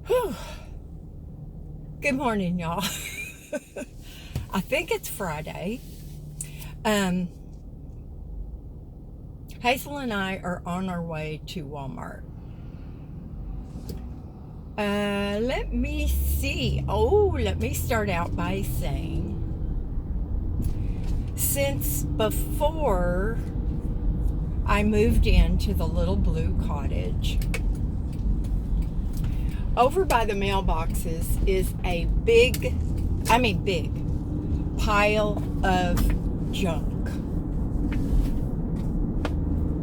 Whew. Good morning, y'all. I think it's Friday. Um, Hazel and I are on our way to Walmart. Let me see. Let me start out by saying, since before I moved into the little blue cottage, over by the mailboxes is a big pile of junk.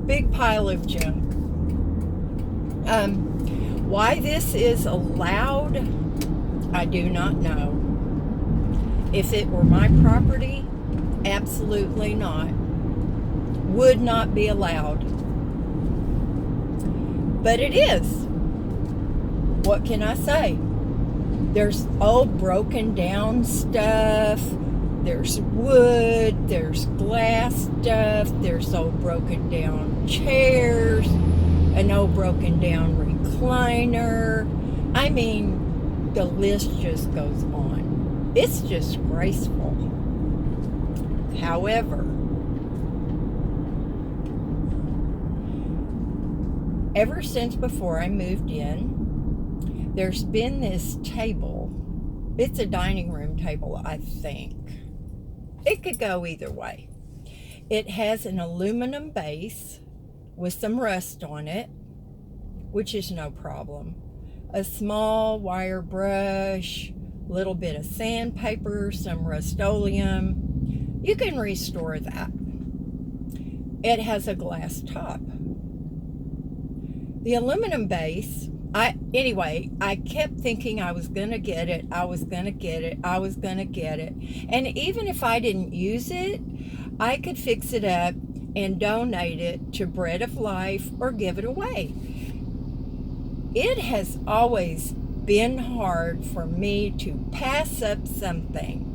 Big pile of junk. Why this is allowed, I do not know. If it were my property, absolutely not. Would not be allowed. But it is. What can I say? There's old broken down stuff. There's wood. There's glass stuff. There's old broken down chairs. An old broken down recliner. I mean, the list just goes on. It's disgraceful. However, ever since before I moved in, there's been this table. It's a dining room table, I think. It could go either way. It has an aluminum base with some rust on it, which is no problem. A small wire brush, a little bit of sandpaper, some Rust-Oleum. You can restore that. It has a glass top. The aluminum base, I kept thinking I was going to get it. And even if I didn't use it, I could fix it up and donate it to Bread of Life or give it away. It has always been hard for me to pass up something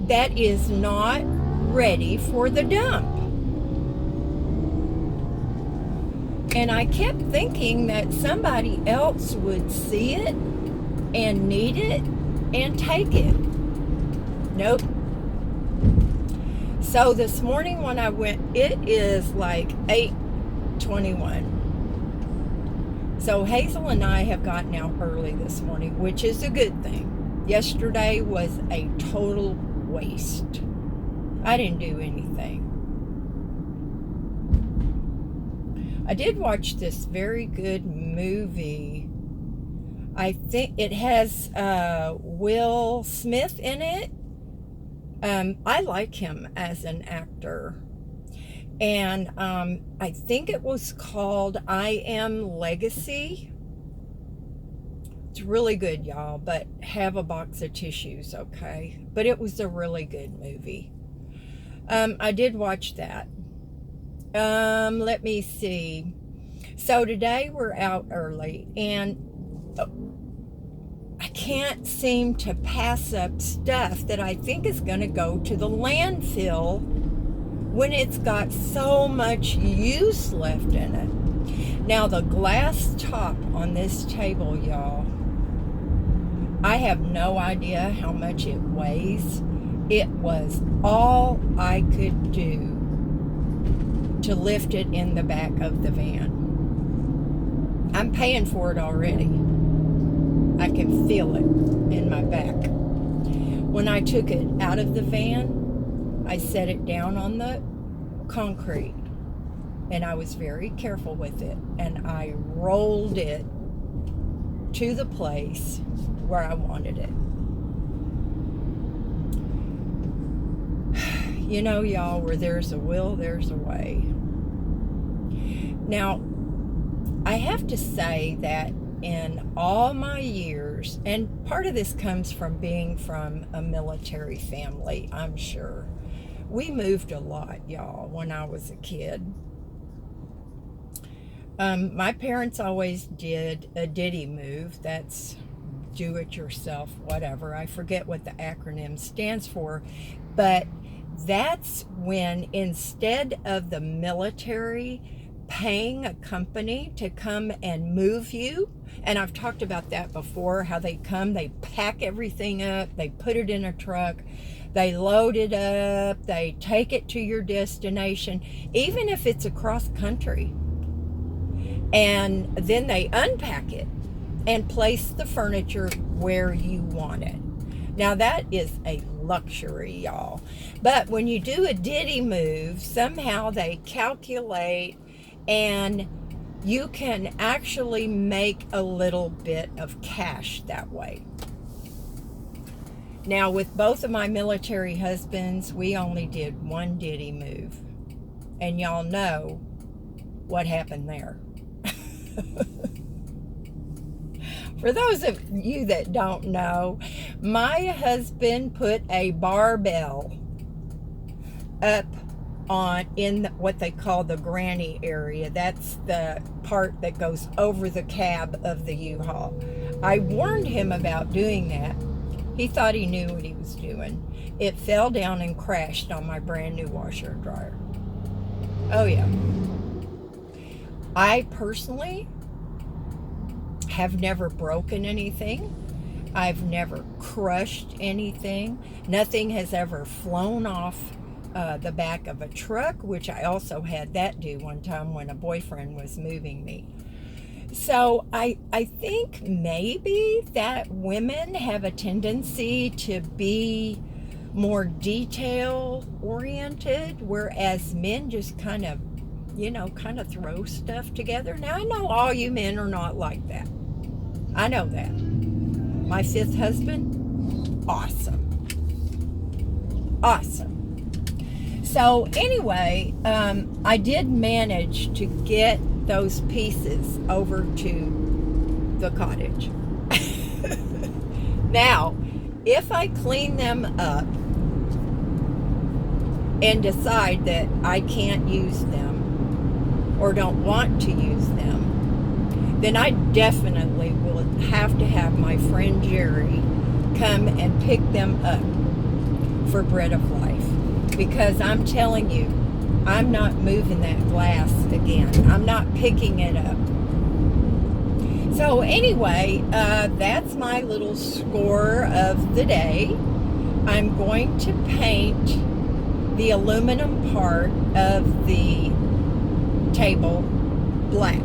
that is not ready for the dump. And I kept thinking that somebody else would see it and need it and take it. Nope. So this morning when I went, it is like 8:21. So Hazel and I have gotten out early this morning, which is a good thing. Yesterday was a total waste. I didn't do anything. I did watch this very good movie. I think it has Will Smith in it. I like him as an actor. And I think it was called I Am Legacy. It's really good, y'all, but have a box of tissues, okay? But it was a really good movie. I did watch that. Let me see. So today we're out early, and I can't seem to pass up stuff that I think is going to go to the landfill when it's got so much use left in it. Now, the glass top on this table, y'all, I have no idea how much it weighs. It was all I could do to lift it in the back of the van. I'm paying for it already. I can feel it in my back. When I took it out of the van, I set it down on the concrete, and I was very careful with it, and I rolled it to the place where I wanted it. You know, y'all, where there's a will, there's a way. Now, I have to say that in all my years, and part of this comes from being from a military family, I'm sure. We moved a lot, y'all, when I was a kid. My parents always did a ditty move. That's do it yourself, whatever. I forget what the acronym stands for, but that's when instead of the military paying a company to come and move you. And I've talked about that before, how they come, they pack everything up, they put it in a truck, they load it up, they take it to your destination, even if it's across country. And then they unpack it and place the furniture where you want it. Now that is a luxury, y'all. But when you do a ditty move, somehow they calculate, and you can actually make a little bit of cash that way. Now, with both of my military husbands, we only did one ditty move. And y'all know what happened there. For those of you that don't know, my husband put a barbell up in what they call the granny area. That's the part that goes over the cab of the U-Haul. I warned him about doing that. He thought he knew what he was doing. It fell down and crashed on my brand new washer and dryer. Oh yeah. I personally have never broken anything. I've never crushed anything. Nothing has ever flown off the back of a truck, which I also had that do one time when a boyfriend was moving me. So I think maybe that women have a tendency to be more detail oriented, whereas men just kind of throw stuff together. Now, I know all you men are not like that. I know that. My fifth husband, awesome. So anyway, I did manage to get those pieces over to the cottage. Now, if I clean them up and decide that I can't use them or don't want to use them, then I definitely will have to have my friend Jerry come and pick them up for Bread of Life. Because I'm telling you, I'm not moving that glass again. I'm not picking it up. So anyway, that's my little score of the day. I'm going to paint the aluminum part of the table black.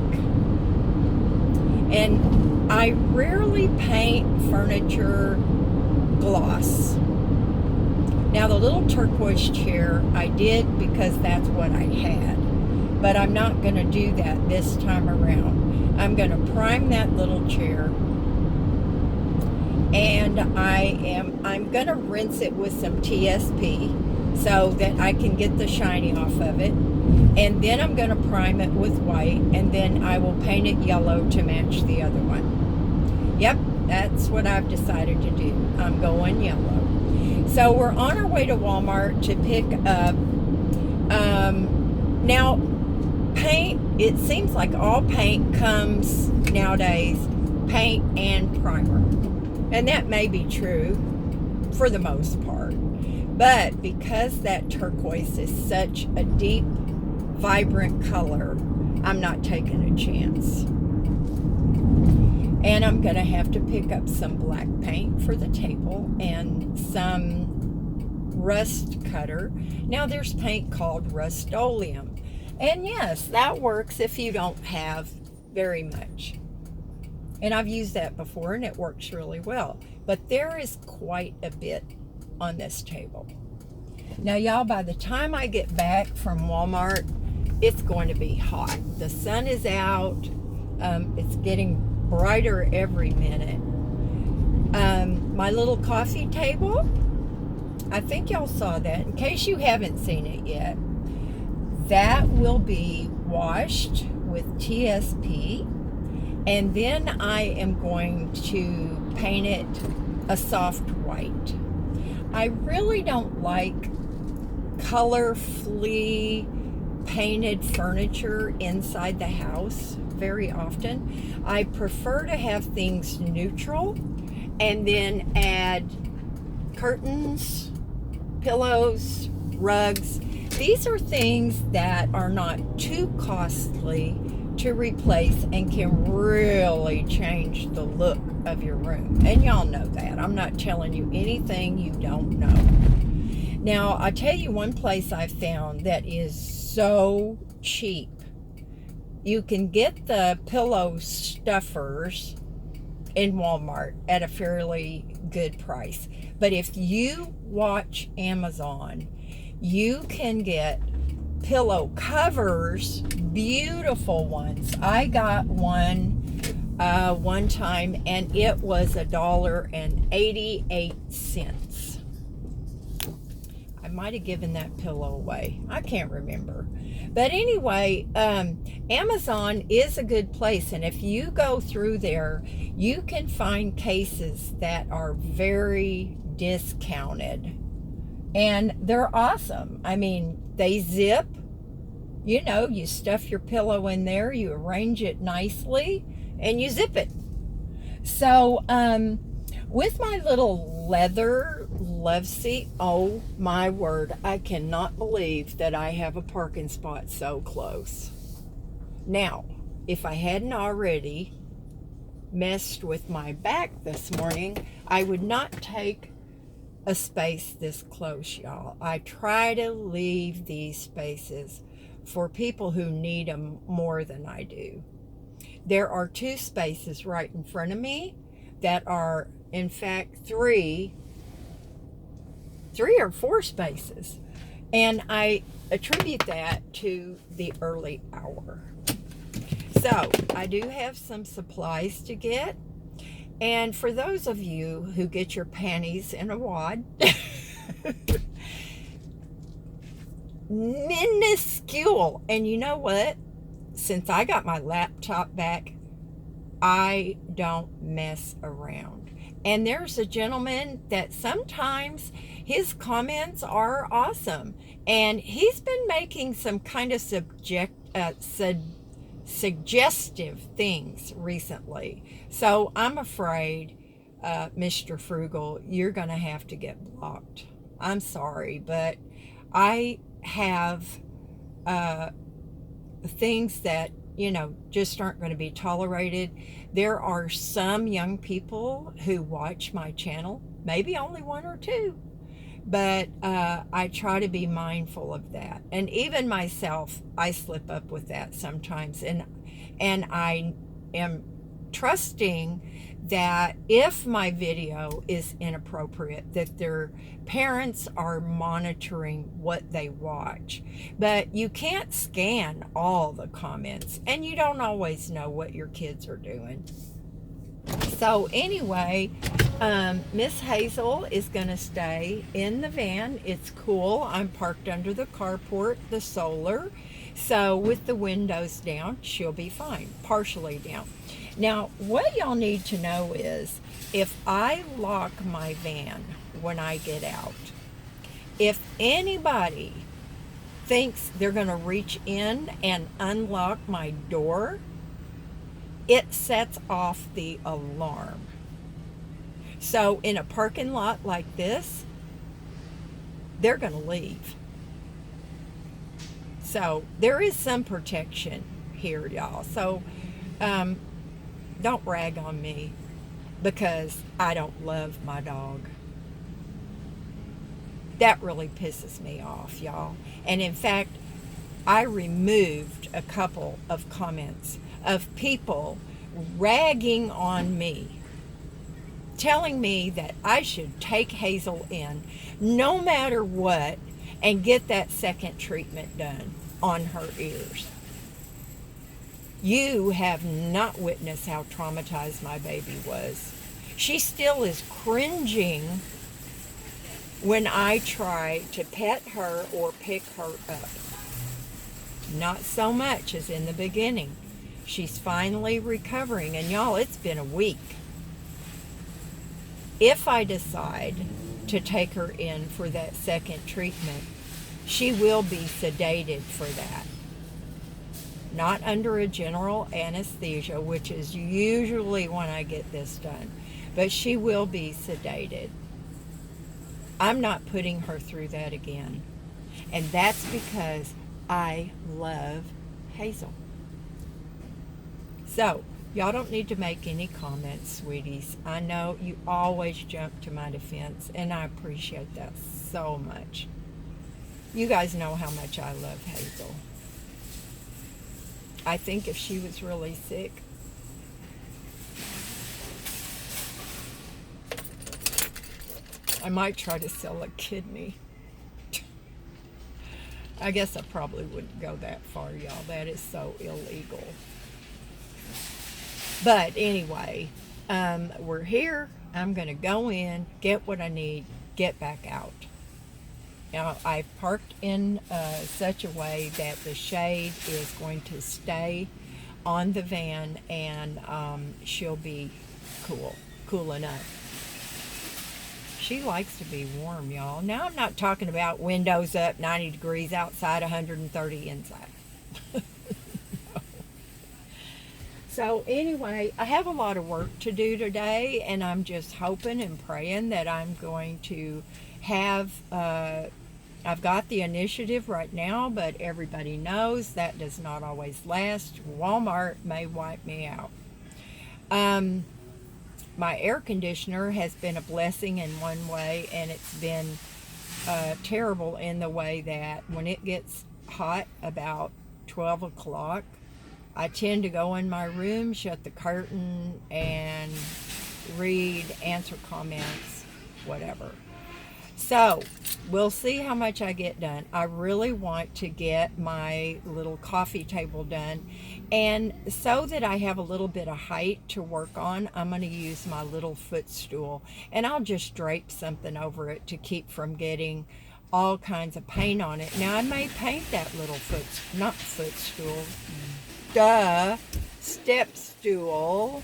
And I rarely paint furniture gloss. Now, the little turquoise chair I did because that's what I had. But I'm not going to do that this time around. I'm going to prime that little chair. And I'm going to rinse it with some TSP so that I can get the shiny off of it. And then I'm going to prime it with white. And then I will paint it yellow to match the other one. Yep, that's what I've decided to do. I'm going yellow. So we're on our way to Walmart to pick up, now paint, it seems like all paint comes nowadays, paint and primer. And that may be true for the most part. But because that turquoise is such a deep, vibrant color, I'm not taking a chance. And I'm going to have to pick up some black paint for the table and some rust cutter. Now there's paint called Rust-Oleum. And yes, that works if you don't have very much. And I've used that before and it works really well. But there is quite a bit on this table. Now y'all, by the time I get back from Walmart, it's going to be hot. The sun is out. It's getting brighter every minute. My little coffee table, I think y'all saw that. In case you haven't seen it yet, that will be washed with TSP, and then I am going to paint it a soft white. I really don't like colorfully painted furniture inside the house very often. I prefer to have things neutral and then add curtains, pillows, rugs. These are things that are not too costly to replace and can really change the look of your room. And y'all know that. I'm not telling you anything you don't know. Now, I'll tell you one place I found that is so cheap. You can get the pillow stuffers in Walmart at a fairly good price. But if you watch Amazon, you can get pillow covers, beautiful ones. I got one time, and it was $1.88. I might have given that pillow away. I can't remember. But anyway, Amazon is a good place, and if you go through there, you can find cases that are very discounted. And they're awesome. I mean, they zip. You know, you stuff your pillow in there, you arrange it nicely, and you zip it. So, with my little leather love seat, oh my word, I cannot believe that I have a parking spot so close. Now, if I hadn't already messed with my back this morning, I would not take a space this close, y'all. I try to leave these spaces for people who need them more than I do. There are 2 spaces right in front of me that are, in fact, 3 or 4 spaces. And I attribute that to the early hour. So, I do have some supplies to get. And for those of you who get your panties in a wad, minuscule. And you know what? Since I got my laptop back, I don't mess around. And there's a gentleman that sometimes his comments are awesome. And he's been making some kind of suggestive things recently. So I'm afraid, Mr. Frugal, you're going to have to get blocked. I'm sorry, but I have things that, you know, just aren't going to be tolerated. There are some young people who watch my channel, maybe only 1 or 2, but I try to be mindful of that. And even myself, I slip up with that sometimes. And I am trusting that if my video is inappropriate, that their parents are monitoring what they watch. But you can't scan all the comments, and you don't always know what your kids are doing. So anyway, Miss Hazel is going to stay in the van. It's cool. I'm parked under the carport, the solar. So with the windows down, she'll be fine, partially down. Now, what y'all need to know is, if I lock my van when I get out, if anybody thinks they're going to reach in and unlock my door, it sets off the alarm. So in a parking lot like this, they're going to leave. So there is some protection here, y'all. So don't rag on me because I don't love my dog. That really pisses me off, y'all. And in fact, I removed a couple of comments of people ragging on me, telling me that I should take Hazel in no matter what and get that second treatment done on her ears. You have not witnessed how traumatized my baby was. She still is cringing when I try to pet her or pick her up. Not so much as in the beginning. She's finally recovering, and y'all, it's been a week. If I decide to take her in for that second treatment, she will be sedated for that. Not under a general anesthesia, which is usually when I get this done, but she will be sedated. I'm not putting her through that again. And that's because I love Hazel. So, y'all don't need to make any comments, sweeties. I know you always jump to my defense, and I appreciate that so much. You guys know how much I love Hazel. I think if she was really sick, I might try to sell a kidney. I guess I probably wouldn't go that far, y'all. That is so illegal. But anyway, we're here. I'm going to go in, get what I need, get back out. Now, I've parked in such a way that the shade is going to stay on the van, and she'll be cool enough. She likes to be warm, y'all. Now, I'm not talking about windows up, 90 degrees outside, 130 inside. No. So anyway, I have a lot of work to do today, and I'm just hoping and praying that I'm going to have, I've got the initiative right now, but everybody knows that does not always last. Walmart may wipe me out. My air conditioner has been a blessing in one way, and it's been terrible in the way that when it gets hot about 12 o'clock, I tend to go in my room, shut the curtain, and read, answer comments, whatever. So, we'll see how much I get done. I really want to get my little coffee table done. And so that I have a little bit of height to work on, I'm going to use my little footstool. And I'll just drape something over it to keep from getting all kinds of paint on it. Now, I may paint that little step stool.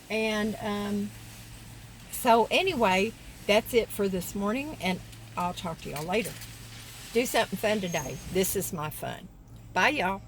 And so anyway, that's it for this morning, and I'll talk to y'all later. Do something fun today. This is my fun. Bye, y'all.